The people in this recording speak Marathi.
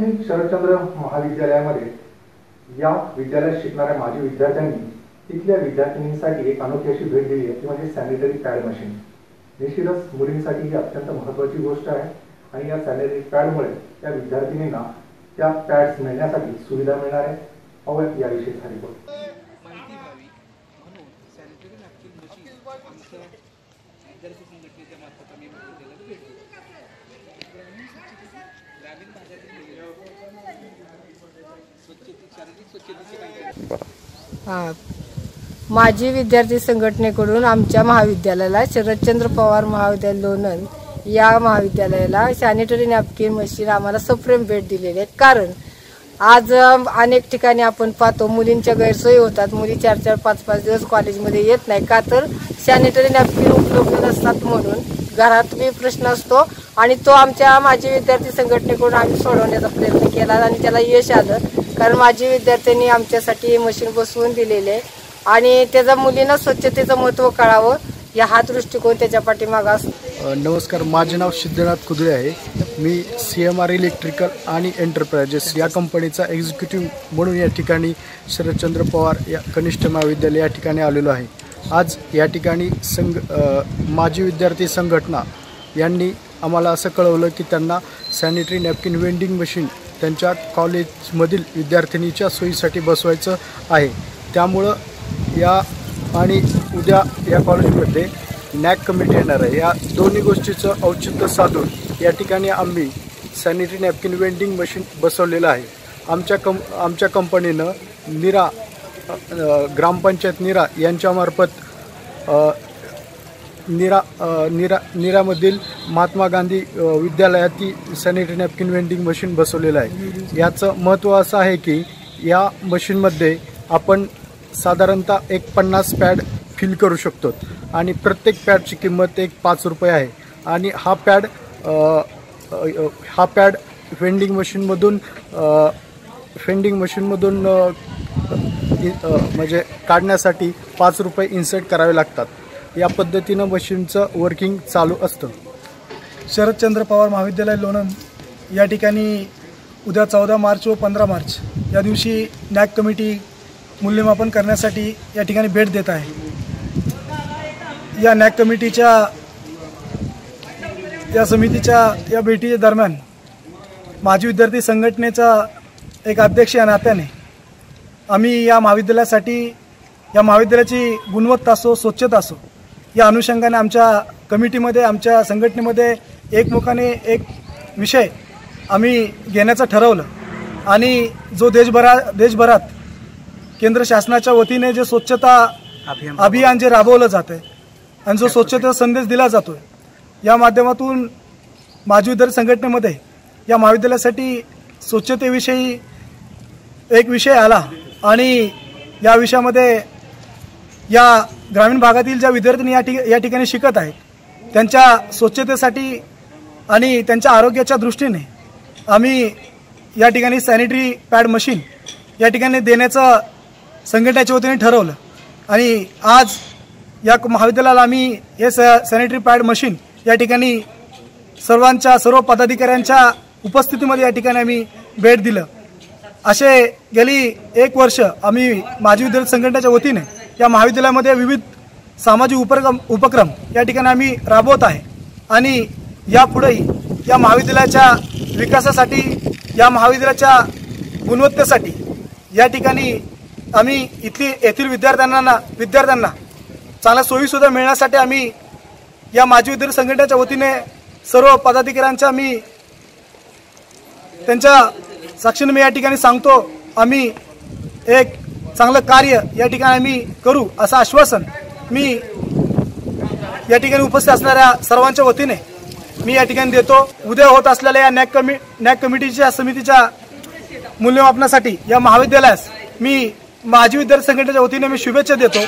येथील शरदचंद्र महाविद्यालयामध्ये या विद्यालयात शिकणाऱ्या माजी विद्यार्थ्यांनी तिथल्या विद्यार्थिनींसाठी एक अनोखी अशी भेट दिली आहे, ती म्हणजे सॅनिटरी पॅड मशीन। निश्चितच मुलींसाठी ही अत्यंत महत्त्वाची गोष्ट आहे आणि या सॅनिटरी पॅडमुळे त्या विद्यार्थिनींना त्या पॅड्स मिळण्यासाठी सुविधा मिळणार आहे। पाहूया याविषयी सारी गोष्ट। माहिती व्हावी म्हणून सॅनिटरी नॅपकिन मशीन आमच्या विद्यार्थी संघटनेच्या मार्फत आम्ही महाविद्यालयात भेट दिली। ग्रामीण भागातील शारीरिक स्वच्छतेची काय माजी विद्यार्थी संघटनेकडून आमच्या महाविद्यालयाला शरदचंद्र पवार महाविद्यालय लोणंद या महाविद्यालयाला सॅनिटरी नॅपकिन मशीन आम्हाला सप्रेम भेट दिलेली आहे। कारण आज अनेक ठिकाणी आपण पाहतो मुलींच्या गैरसोयी होतात, मुली 4-4, 5-5 दिवस कॉलेजमध्ये येत नाही का तर सॅनिटरी नॅपकिन उपलब्ध नसतात म्हणून घरातही प्रश्न असतो आणि तो आमच्या माजी विद्यार्थी संघटनेकडून आम्ही सोडवण्याचा प्रयत्न केला आणि त्याला यश आलं। कारण माजी विद्यार्थ्यांनी आमच्यासाठी हे मशीन बसवून दिलेले आणि त्याचा मुलींना स्वच्छतेचं महत्त्व कळावं या हा दृष्टिकोन त्याच्या पाठीमागे असतो। नमस्कार, माझे नाव सिद्धनाथ कुदळे आहे। मी CMR इलेक्ट्रिकल आणि एंटरप्राइजेस या कंपनीचा एक्झिक्युटिव्ह म्हणून या ठिकाणी शरदचंद्र पवार या कनिष्ठ महाविद्यालय या ठिकाणी आलेलो आहे। आज या ठिकाणी माजी विद्यार्थी संघटना यांनी आम्हाला असं कळवलं की त्यांना सॅनिटरी नॅपकिन वेंडिंग मशीन त्यांच्या कॉलेजमधील विद्यार्थिनीच्या सोयीसाठी बसवायचं आहे। त्यामुळं या आणि उद्या या कॉलेजमध्ये नॅक कमिटी येणार आहे। या दोन्ही गोष्टीचं औचित्य साधून या ठिकाणी आम्ही सॅनिटरी नॅपकिन वेंडिंग मशीन बसवलेलं आहे। आमच्या कंपनीनं ग्रामपंचायत निरा यांच्यामार्फत निरामधील महात्मा गांधी विद्यालयात सॅनिटरी नॅपकिन वेंडिंग मशीन बसवलेलं आहे। याचं महत्त्व असं आहे की या मशीनमध्ये आपण साधारणतः एक 50 पॅड फिल करू शकतो आणि प्रत्येक पॅडची किंमत एक 5 रुपये आहे आणि हा पॅड वेंडिंग मशीनमधून म्हणजे काढण्यासाठी 5 रुपये इन्सर्ट करावे लागतात। या पद्धतीनं मशीनचं वर्किंग चालू असतं। शरदचंद्र पवार महाविद्यालय लोणंद या ठिकाणी उद्या 14 मार्च व 15 मार्च या दिवशी नॅक कमिटी मूल्यमापन करण्यासाठी या ठिकाणी भेट देत आहे। या नॅक कमिटीच्या या समितीच्या या भेटीच्या दरम्यान माजी विद्यार्थी संघटनेचा एक अध्यक्ष या नात्याने आम्ही या महाविद्यालयासाठी या महाविद्यालयाची गुणवत्ता असो, स्वच्छता असो या अनुषंगाने आमच्या कमिटीमध्ये आमच्या संघटनेमध्ये एकमुखाने एक विषय आम्ही घेण्याचं ठरवलं आणि जो देशभरात केंद्र शासनाच्या वतीने जे स्वच्छता अभियान जे राबवलं जातं आणि जो स्वच्छतेचा संदेश दिला जातो या माध्यमातून माजी विद्यार्थी संघटनेमध्ये या महाविद्यालयासाठी स्वच्छतेविषयी एक विषय आला आणि या विषयामध्ये या ग्रामीण भागातील ज्या विद्यार्थ्यांनी या ठिकाणी शिकत आहेत त्यांच्या स्वच्छतेसाठी आणि त्यांच्या आरोग्याच्या दृष्टीने आम्ही या ठिकाणी सॅनिटरी पॅड मशीन या ठिकाणी देण्याचं संघटनेच्या वतीने ठरवलं आणि आज या महाविद्यालयाला आम्ही हे सॅनिटरी पॅड मशीन या ठिकाणी सर्व पदाधिकाऱ्यांच्या उपस्थितीमध्ये या ठिकाणी आम्ही भेट दिलं। असे गेली 1 वर्ष आम्ही माजी विद्यार्थी संघटनेच्या वतीने या महाविद्यालयामध्ये विविध सामाजिक उपक्रम या ठिकाणी आम्ही राबवत आहे आणि यापुढेही या महाविद्यालयाच्या विकासासाठी या महाविद्यालयाच्या गुणवत्तेसाठी या ठिकाणी आम्ही येथील विद्यार्थ्यांना चांगल्या सोयीसुद्धा मिळण्यासाठी आम्ही या माजी विद्यार्थी संघटनेच्या वतीने सर्व पदाधिकाऱ्यांच्या आम्ही त्यांच्या साक्षीने मी या ठिकाणी सांगतो आम्ही एक चांगलं कार्य या ठिकाणी आम्ही करू असं आश्वासन मी या ठिकाणी उपस्थित असणाऱ्या सर्वांच्या वतीने मी या ठिकाणी देतो। उद्या होत असलेल्या या नॅक कमिटीच्या समितीच्या मूल्यमापनासाठी या महाविद्यालयास मी माजी विद्यार्थी संघटनेच्या वतीने मी शुभेच्छा देतो।